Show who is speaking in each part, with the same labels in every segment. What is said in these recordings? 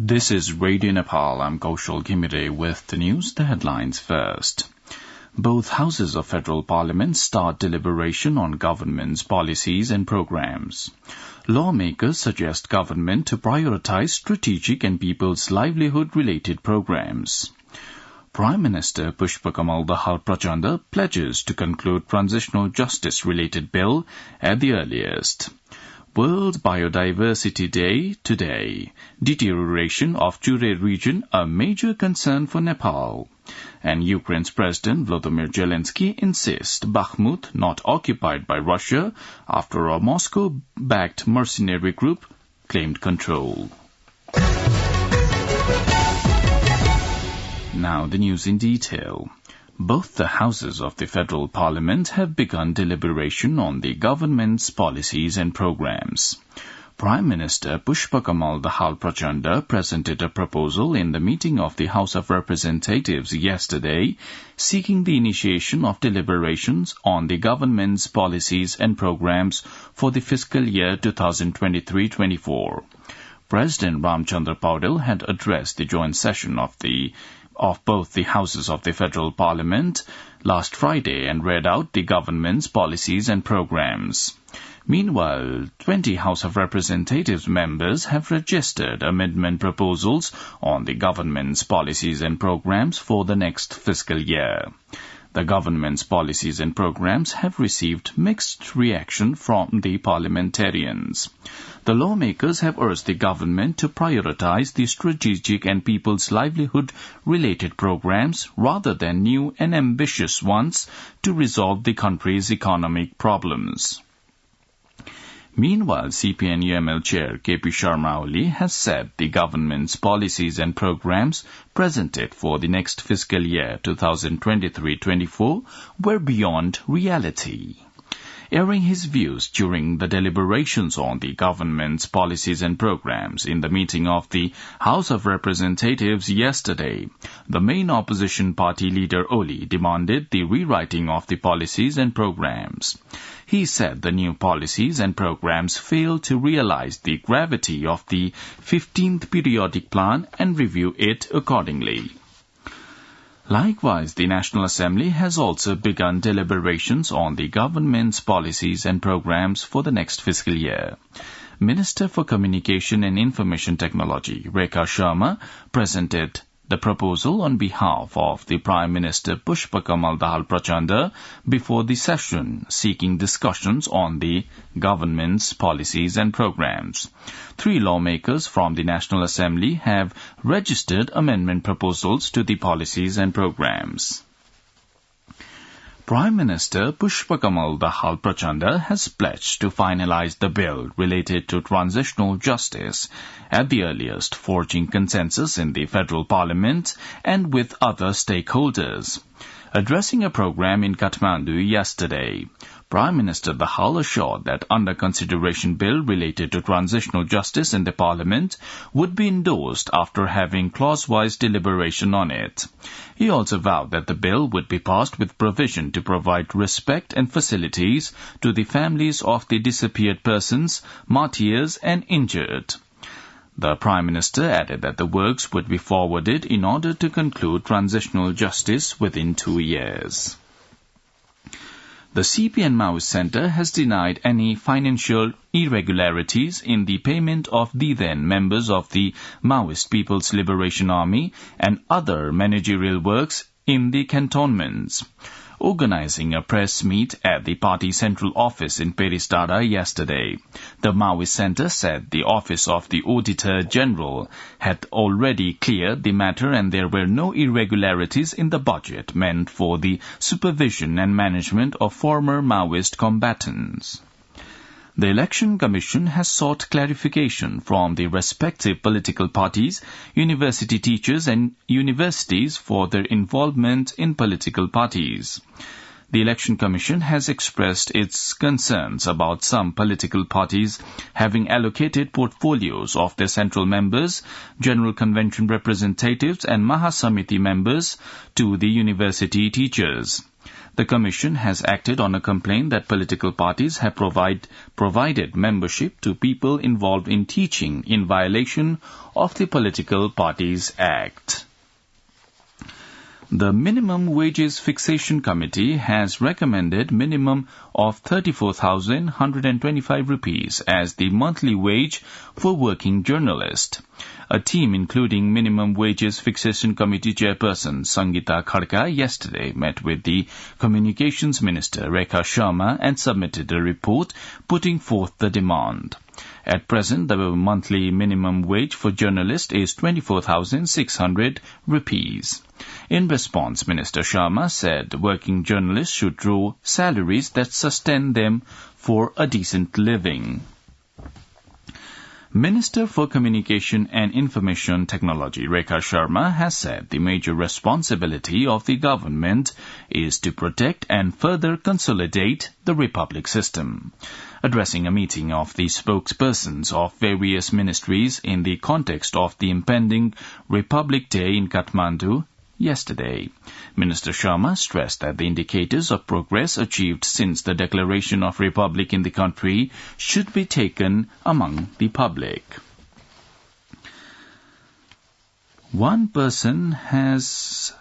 Speaker 1: This is Radio Nepal. I'm Kaushal Ghimire with the news. The headlines first. Both houses of federal parliament start deliberation on government's policies and programs. Lawmakers suggest government to prioritize strategic and people's livelihood-related programs. Prime Minister Pushpakamal Dahal Prachanda pledges to conclude transitional justice-related bill at the earliest. World Biodiversity Day today. Deterioration of Chure region a major concern for Nepal. And Ukraine's President Volodymyr Zelensky insists Bakhmut not occupied by Russia after a Moscow-backed mercenary group claimed control. Now the news in detail. Both the houses of the federal parliament have begun deliberation on the government's policies and programs. Prime Minister Pushpakamal Dahal Prachanda presented a proposal in the meeting of the House of Representatives yesterday, seeking the initiation of deliberations on the government's policies and programs for the fiscal year 2023-24. President Ramchandra Paudel had addressed the joint session of both the houses of the federal parliament last Friday and read out the government's policies and programs. Meanwhile, 20 House of Representatives members have registered amendment proposals on the government's policies and programs for the next fiscal year. The government's policies and programs have received mixed reaction from the parliamentarians. The lawmakers have urged the government to prioritize the strategic and people's livelihood-related programs rather than new and ambitious ones to resolve the country's economic problems. Meanwhile, CPN-UML Chair KP Sharma Oli has said the government's policies and programs presented for the next fiscal year 2023-24 were beyond reality. Airing his views during the deliberations on the government's policies and programs in the meeting of the House of Representatives yesterday, the main opposition party leader Oli demanded the rewriting of the policies and programs. He said the new policies and programs fail to realize the gravity of the 15th periodic plan and review it accordingly. Likewise, the National Assembly has also begun deliberations on the government's policies and programs for the next fiscal year. Minister for Communication and Information Technology, Rekha Sharma, presented the proposal on behalf of the Prime Minister Pushpakamal Dahal Prachanda before the session, seeking discussions on the government's policies and programs. 3 lawmakers from the National Assembly have registered amendment proposals to the policies and programs. Prime Minister Pushpakamal Dahal Prachanda has pledged to finalize the bill related to transitional justice at the earliest, forging consensus in the federal parliament and with other stakeholders. Addressing a program in Kathmandu yesterday, Prime Minister Dahal assured that under consideration bill related to transitional justice in the parliament would be endorsed after having clause-wise deliberation on it. He also vowed that the bill would be passed with provision to provide respect and facilities to the families of the disappeared persons, martyrs and injured. The Prime Minister added that the works would be forwarded in order to conclude transitional justice within 2 years. The CPN Maoist Centre has denied any financial irregularities in the payment of the then members of the Maoist People's Liberation Army and other managerial works in the cantonments. Organizing a press meet at the party central office in Peristada yesterday, the Maoist Centre said the office of the Auditor General had already cleared the matter and there were no irregularities in the budget meant for the supervision and management of former Maoist combatants. The Election Commission has sought clarification from the respective political parties, university teachers and universities for their involvement in political parties. The Election Commission has expressed its concerns about some political parties having allocated portfolios of their central members, General Convention representatives and Mahasamiti members to the university teachers. The Commission has acted on a complaint that political parties have provided membership to people involved in teaching in violation of the Political Parties Act. The Minimum Wages Fixation Committee has recommended minimum of 34,125 rupees as the monthly wage for working journalists. A team including Minimum Wages Fixation Committee Chairperson Sangeeta Khadka yesterday met with the Communications Minister Rekha Sharma and submitted a report putting forth the demand. At present, the monthly minimum wage for journalists is 24,600 rupees. In response, Minister Sharma said working journalists should draw salaries that sustain them for a decent living. Minister for Communication and Information Technology Rekha Sharma has said the major responsibility of the government is to protect and further consolidate the Republic system. Addressing a meeting of the spokespersons of various ministries in the context of the impending Republic Day in Kathmandu yesterday, Minister Sharma stressed that the indicators of progress achieved since the declaration of Republic in the country should be taken among the public. One person has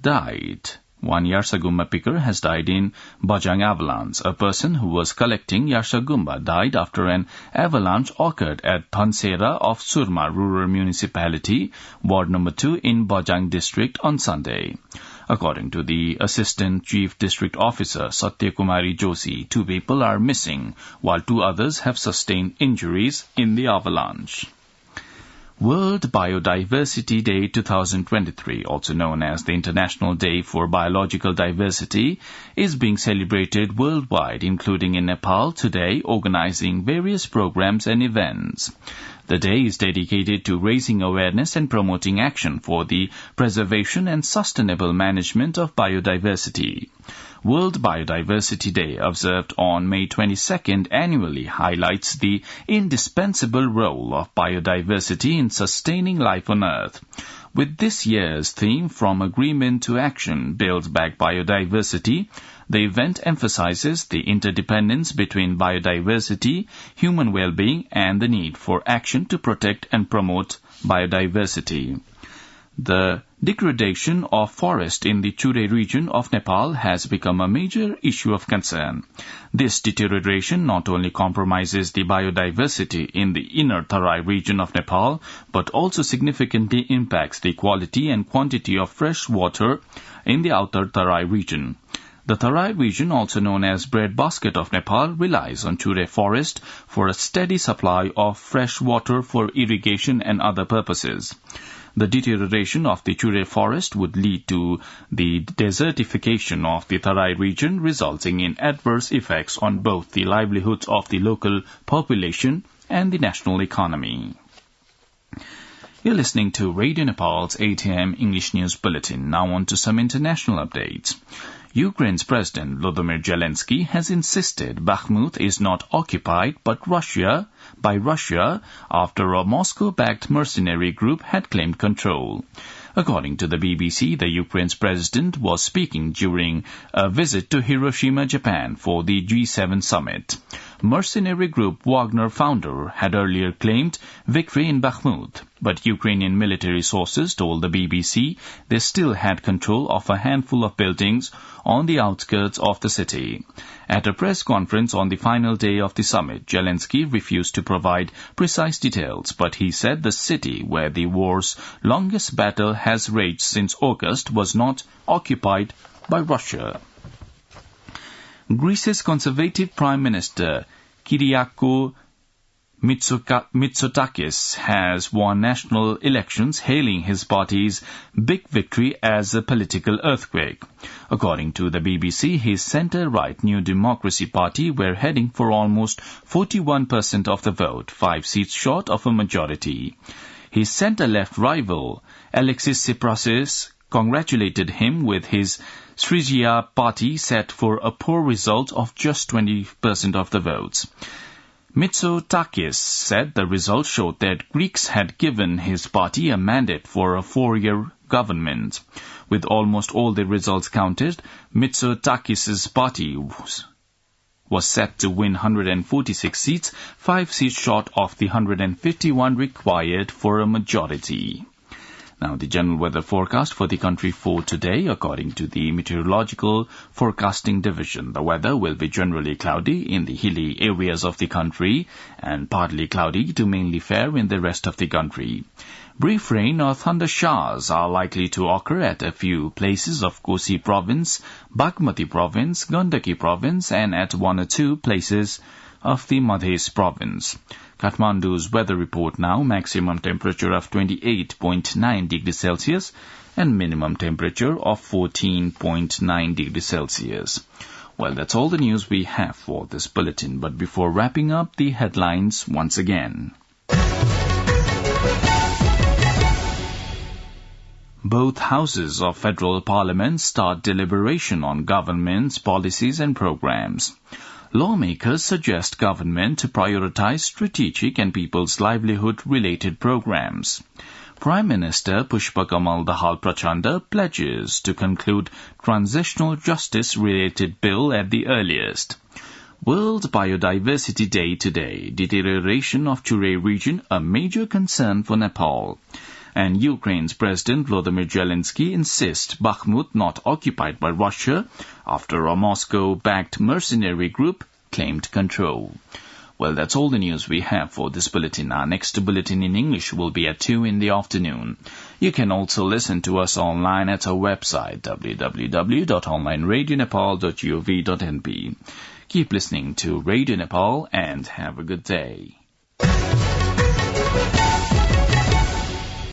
Speaker 1: died. One Yarsagumba picker has died in Bajang avalanche. A person who was collecting Yarsagumba died after an avalanche occurred at Dhansera of Surma Rural Municipality, Ward No. 2 in Bajang district on Sunday. According to the Assistant Chief District Officer Satya Kumari Joshi, 2 people are missing, while 2 others have sustained injuries in the avalanche. World Biodiversity Day 2023, also known as the International Day for Biological Diversity, is being celebrated worldwide, including in Nepal today, organizing various programs and events. The day is dedicated to raising awareness and promoting action for the preservation and sustainable management of biodiversity. World Biodiversity Day, observed on May 22nd, annually highlights the indispensable role of biodiversity in sustaining life on Earth. With this year's theme, From Agreement to Action, Build Back Biodiversity, the event emphasizes the interdependence between biodiversity, human well-being, and the need for action to protect and promote biodiversity. The degradation of forest in the Chure region of Nepal has become a major issue of concern. This deterioration not only compromises the biodiversity in the inner Tarai region of Nepal, but also significantly impacts the quality and quantity of fresh water in the outer Tarai region. The Tarai region, also known as breadbasket of Nepal, relies on Chure forest for a steady supply of fresh water for irrigation and other purposes. The deterioration of the Chure forest would lead to the desertification of the Tarai region, resulting in adverse effects on both the livelihoods of the local population and the national economy. You're listening to Radio Nepal's 8 a.m. English News Bulletin. Now on to some international updates. Ukraine's President Volodymyr Zelensky has insisted Bakhmut is not occupied by Russia after a Moscow-backed mercenary group had claimed control. According to the BBC, the Ukraine's president was speaking during a visit to Hiroshima, Japan for the G7 summit. Mercenary group Wagner founder had earlier claimed victory in Bakhmut, but Ukrainian military sources told the BBC they still had control of a handful of buildings on the outskirts of the city. At a press conference on the final day of the summit, Zelensky refused to provide precise details, but he said the city where the war's longest battle has raged since August was not occupied by Russia. Greece's Conservative Prime Minister Kyriakos Mitsotakis has won national elections, hailing his party's big victory as a political earthquake. According to the BBC, his centre-right New Democracy Party were heading for almost 41% of the vote, 5 seats short of a majority. His centre-left rival, Alexis Tsipras' congratulated him with his Srijiya party set for a poor result of just 20% of the votes. Mitsotakis said the result showed that Greeks had given his party a mandate for a 4-year government. With almost all the results counted, Mitsotakis' party was set to win 146 seats, 5 seats short of the 151 required for a majority. Now, the general weather forecast for the country for today, according to the Meteorological Forecasting Division. The weather will be generally cloudy in the hilly areas of the country and partly cloudy to mainly fair in the rest of the country. Brief rain or thunder showers are likely to occur at a few places of Kosi Province, Bagmati Province, Gandaki Province, and at 1 or 2 places of the Madhya Province. Kathmandu's weather report now, maximum temperature of 28.9 degrees Celsius and minimum temperature of 14.9 degrees Celsius. Well, that's all the news we have for this bulletin, but before wrapping up, the headlines once again. Both houses of federal parliament start deliberation on government's policies and programs. Lawmakers suggest government to prioritize strategic and people's livelihood-related programs. Prime Minister Pushpakamal Dahal Prachanda pledges to conclude transitional justice-related bill at the earliest. World Biodiversity Day today. Deterioration of Churay region a major concern for Nepal. And Ukraine's President Volodymyr Zelensky insists Bakhmut not occupied by Russia after a Moscow-backed mercenary group claimed control. Well, that's all the news we have for this bulletin. Our next bulletin in English will be at 2 in the afternoon. You can also listen to us online at our website, www.onlineradionepal.gov.np. Keep listening to Radio Nepal and have a good day.